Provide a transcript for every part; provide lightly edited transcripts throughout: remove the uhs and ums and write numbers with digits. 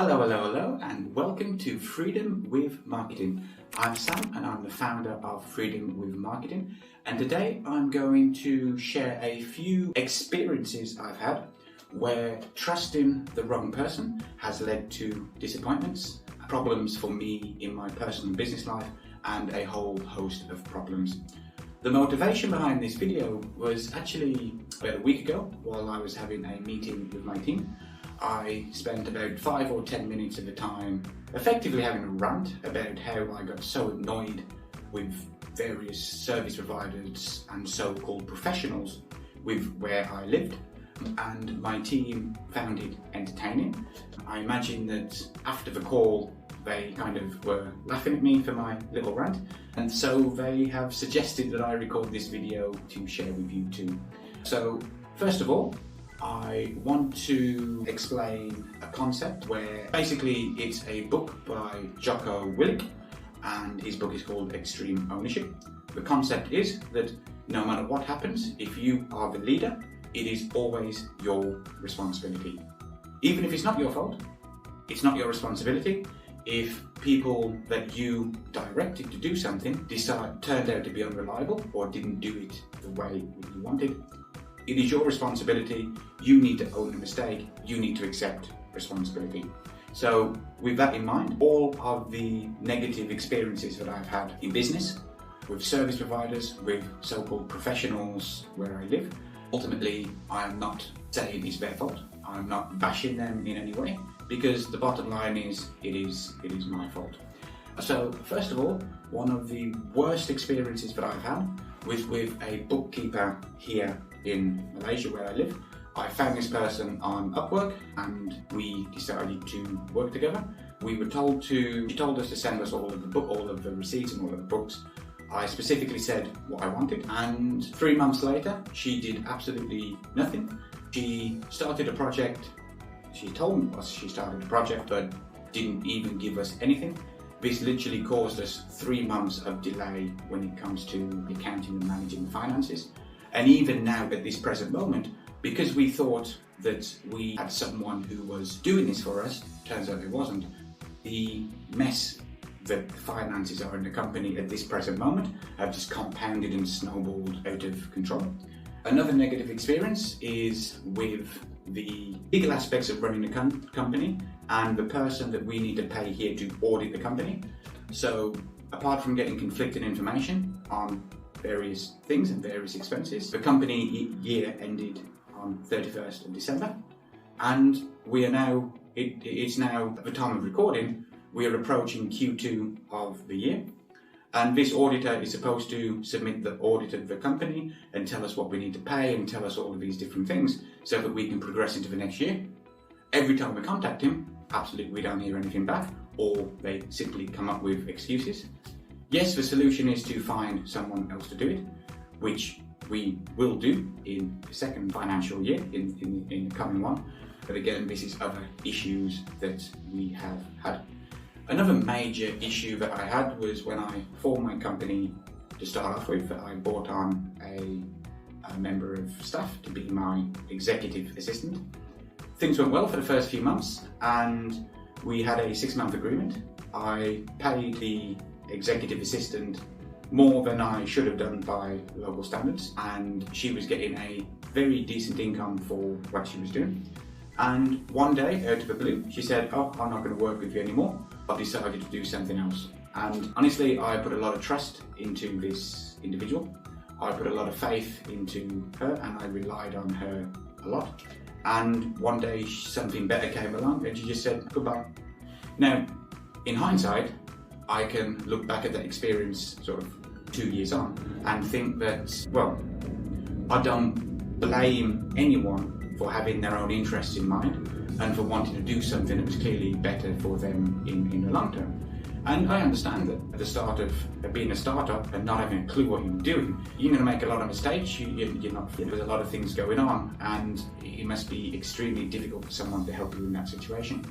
Hello, and welcome to Freedom with Marketing. I'm Sam, and I'm the founder of Freedom with Marketing. And today I'm going to share a few experiences I've had where trusting the wrong person has led to disappointments, problems for me in my personal business life, and a whole host of problems. The motivation behind this video was actually about a week ago while I was having a meeting with my team. I spent about 5 or 10 minutes of the time effectively having a rant about how I got so annoyed with various service providers and so-called professionals with where I lived, and my team found it entertaining. I imagine that after the call they kind of were laughing at me for my little rant, and so they have suggested that I record this video to share with you too. So first of all, I want to explain a concept where basically it's a book by Jocko Willink, and his book is called Extreme Ownership. The concept is that no matter what happens, if you are the leader, it is always your responsibility. Even if it's not your fault, it's not your responsibility. If people that you directed to do something turned out to be unreliable or didn't do it the way that you wanted, it is your responsibility. You need to own the mistake. You need to accept responsibility. So with that in mind, all of the negative experiences that I've had in business, with service providers, with so-called professionals where I live, ultimately I am not saying it's their fault. I'm not bashing them in any way, because the bottom line is it is my fault. So first of all, one of the worst experiences that I've had was with a bookkeeper here in Malaysia where I live. I found this person on Upwork and we decided to work together. She told us to send us all of the receipts and all of the books. I specifically said what I wanted, and 3 months later she did absolutely nothing. She started a project. She told us she started a project but didn't even give us anything. This literally caused us 3 months of delay when it comes to accounting and managing the finances. And even now at this present moment, because we thought that we had someone who was doing this for us, turns out it wasn't. The mess that the finances are in the company at this present moment have just compounded and snowballed out of control. Another negative experience is with the legal aspects of running a company and the person that we need to pay here to audit the company. So apart from getting conflicting information on various things and various expenses, the company year ended on 31st of December, and we are now, it's now at the time of recording, we are approaching Q2 of the year. And this auditor is supposed to submit the audit of the company and tell us what we need to pay and tell us all of these different things so that we can progress into the next year. Every time we contact him, absolutely we don't hear anything back, or they simply come up with excuses. Yes, the solution is to find someone else to do it, which we will do in the second financial year, in the coming one. But again, this is other issues that we have had. Another major issue that I had was when I formed my company to start off with. I brought on a member of staff to be my executive assistant. Things went well for the first few months and we had a 6-month agreement. I paid the executive assistant more than I should have done by local standards, and she was getting a very decent income for what she was doing. And one day, out of the blue, she said, "Oh, I'm not going to work with you anymore. I've decided to do something else." And honestly, I put a lot of trust into this individual. I put a lot of faith into her and I relied on her a lot. And one day something better came along and she just said goodbye. Now, in hindsight, I can look back at that experience sort of 2 years on and think that, well, I don't blame anyone for having their own interests in mind and for wanting to do something that was clearly better for them in the long term. And I understand that at the start of being a startup and not having a clue what you're doing, you're going to make a lot of mistakes. There's a lot of things going on, and it must be extremely difficult for someone to help you in that situation.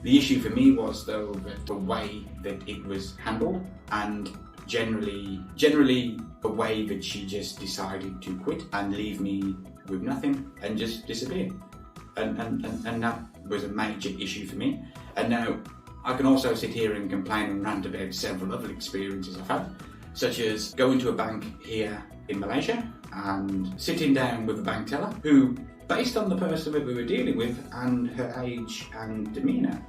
The issue for me was, though, that the way that it was handled, and generally the way that she just decided to quit and leave me with nothing and just disappear. And that was a major issue for me. And now I can also sit here and complain and rant about several other experiences I've had, such as going to a bank here in Malaysia and sitting down with a bank teller who, based on the person that we were dealing with and her age and demeanour,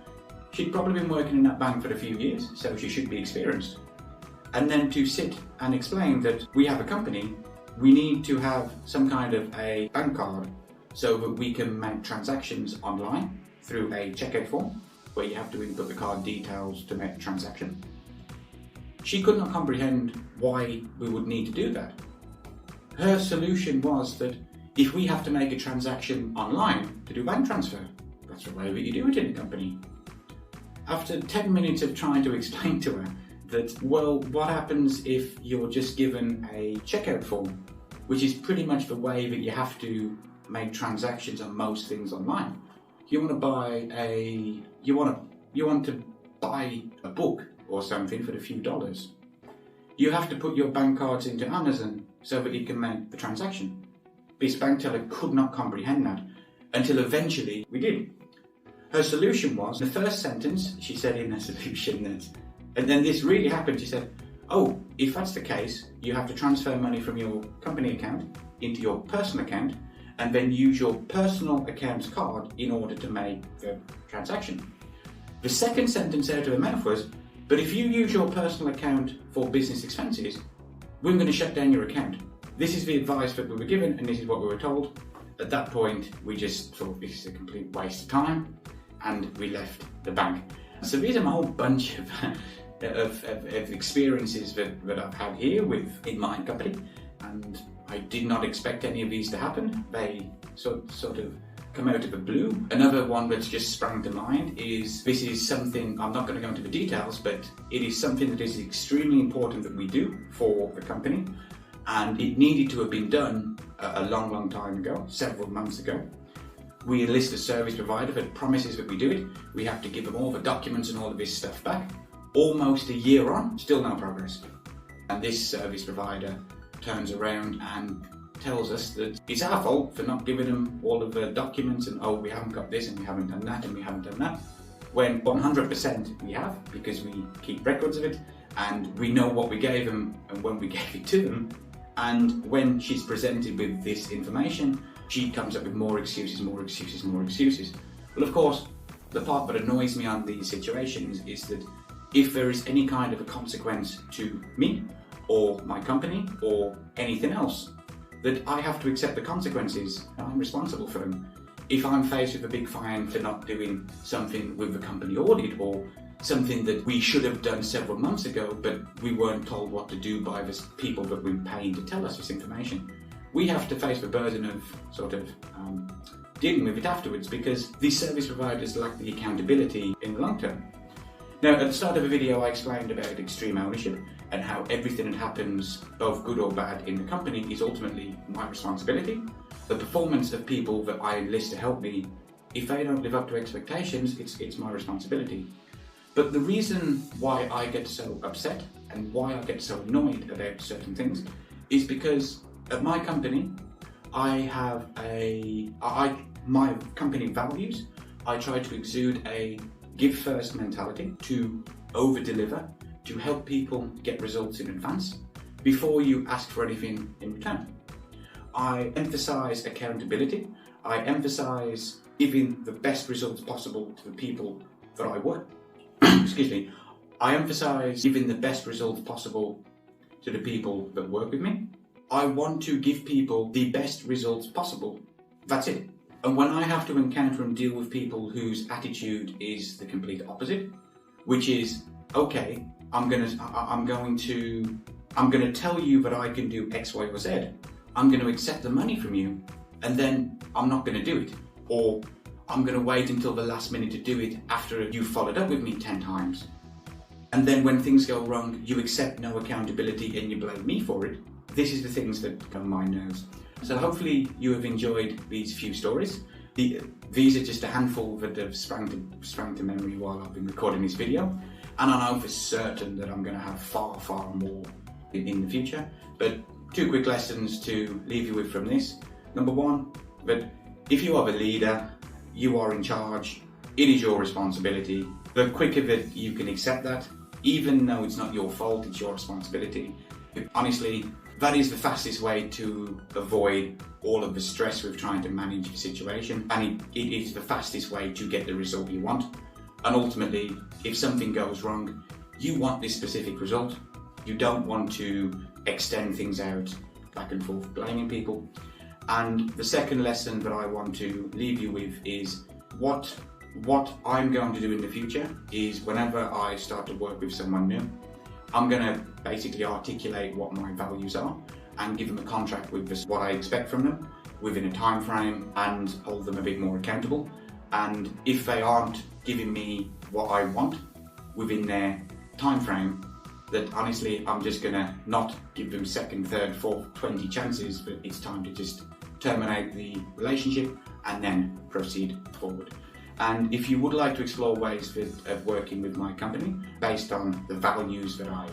she'd probably been working in that bank for a few years, so she should be experienced. And then to sit and explain that we have a company, we need to have some kind of a bank card so that we can make transactions online through a checkout form where you have to input the card details to make the transaction. She could not comprehend why we would need to do that. Her solution was that if we have to make a transaction online to do bank transfer, that's the way that you do it in the company. After 10 minutes of trying to explain to her that, well, what happens if you're just given a checkout form, which is pretty much the way that you have to make transactions on most things online. You want to buy a book or something for a few dollars. You have to put your bank cards into Amazon so that you can make the transaction. This bank teller could not comprehend that until eventually we did. Her solution was, the first sentence she said in her solution that, and then this really happened, she said, oh, if that's the case, you have to transfer money from your company account into your personal account and then use your personal account's card in order to make the transaction. The second sentence out of her mouth was, but if you use your personal account for business expenses, we're going to shut down your account. This is the advice that we were given and this is what we were told. At that point, we just thought this is a complete waste of time and we left the bank. So these are a whole bunch of experiences that I've had here in my company, and I did not expect any of these to happen. They sort of come out of the blue. Another one that's just sprung to mind is, this is something, I'm not going to go into the details, but it is something that is extremely important that we do for the company, and it needed to have been done a long time ago, several months ago. We enlist a service provider that promises that we do it. We have to give them all the documents and all of this stuff back. Almost a year on, still no progress. And this service provider turns around and tells us that it's our fault for not giving them all of the documents and, oh, we haven't got this and we haven't done that and we haven't done that. When 100% we have, because we keep records of it and we know what we gave them and when we gave it to them. And when she's presented with this information, she comes up with more excuses. Well, of course, the part that annoys me on these situations is that if there is any kind of a consequence to me or my company or anything else, that I have to accept the consequences and I'm responsible for them. If I'm faced with a big fine for not doing something with the company audit or something that we should have done several months ago, but we weren't told what to do by the people that we're paying to tell us this information, we have to face the burden of dealing with it afterwards, because these service providers lack the accountability in the long term. Now, at the start of the video, I explained about extreme ownership and how everything that happens, both good or bad, in the company is ultimately my responsibility. The performance of people that I enlist to help me, if they don't live up to expectations, it's my responsibility. But the reason why I get so upset and why I get so annoyed about certain things is because at my company, my company values, I try to exude a give first mentality, to over deliver, to help people get results in advance before you ask for anything in return. I emphasize accountability. I emphasize giving the best results possible to the people that I work. Excuse me. I emphasize giving the best results possible to the people that work with me. I want to give people the best results possible. That's it. And when I have to encounter and deal with people whose attitude is the complete opposite, which is, okay, I'm going to tell you that I can do X, Y, or Z. I'm going to accept the money from you, and then I'm not going to do it. Or I'm going to wait until the last minute to do it after you've followed up with me 10 times. And then when things go wrong, you accept no accountability and you blame me for it. This is the things that come on my nerves. So hopefully you have enjoyed these few stories. These are just a handful that have sprang to memory while I've been recording this video. And I know for certain that I'm going to have far more in the future. But 2 quick lessons to leave you with from this. Number 1, that if you are the leader, you are in charge, it is your responsibility. The quicker that you can accept that, even though it's not your fault, it's your responsibility. Honestly, that is the fastest way to avoid all of the stress with trying to manage the situation, and it is the fastest way to get the result you want. And ultimately, if something goes wrong, you want this specific result. You don't want to extend things out back and forth blaming people. And the second lesson that I want to leave you with is what I'm going to do in the future is whenever I start to work with someone new, I'm going to basically articulate what my values are and give them a contract with what I expect from them within a time frame and hold them a bit more accountable. And if they aren't giving me what I want within their time frame, that honestly I'm just going to not give them second, third, fourth, 20 chances, but it's time to just terminate the relationship and then proceed forward. And if you would like to explore ways of working with my company based on the values that I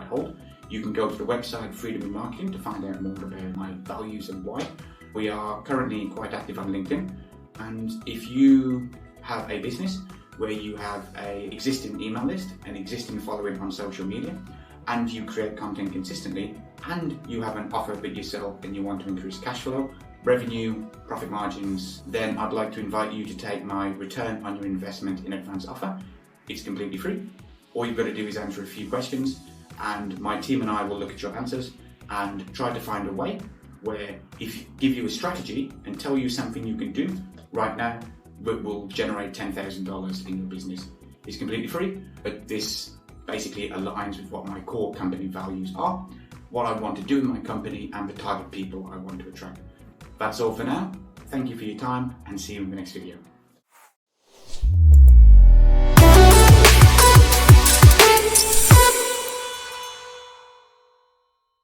hold, you can go to the website Freedom in Marketing to find out more about my values and why. We are currently quite active on LinkedIn, and if you have a business where you have an existing email list, an existing following on social media, and you create content consistently, and you have an offer that you sell and you want to increase cash flow, revenue, profit margins, then I'd like to invite you to take my return on your investment in advance offer. It's completely free. All you've got to do is answer a few questions, and my team and I will look at your answers and try to find a way where give you a strategy and tell you something you can do right now that will generate $10,000 in your business. It's completely free, but this basically aligns with what my core company values are, what I want to do in my company, and the type of people I want to attract. That's all for now. Thank you for your time, and see you in the next video.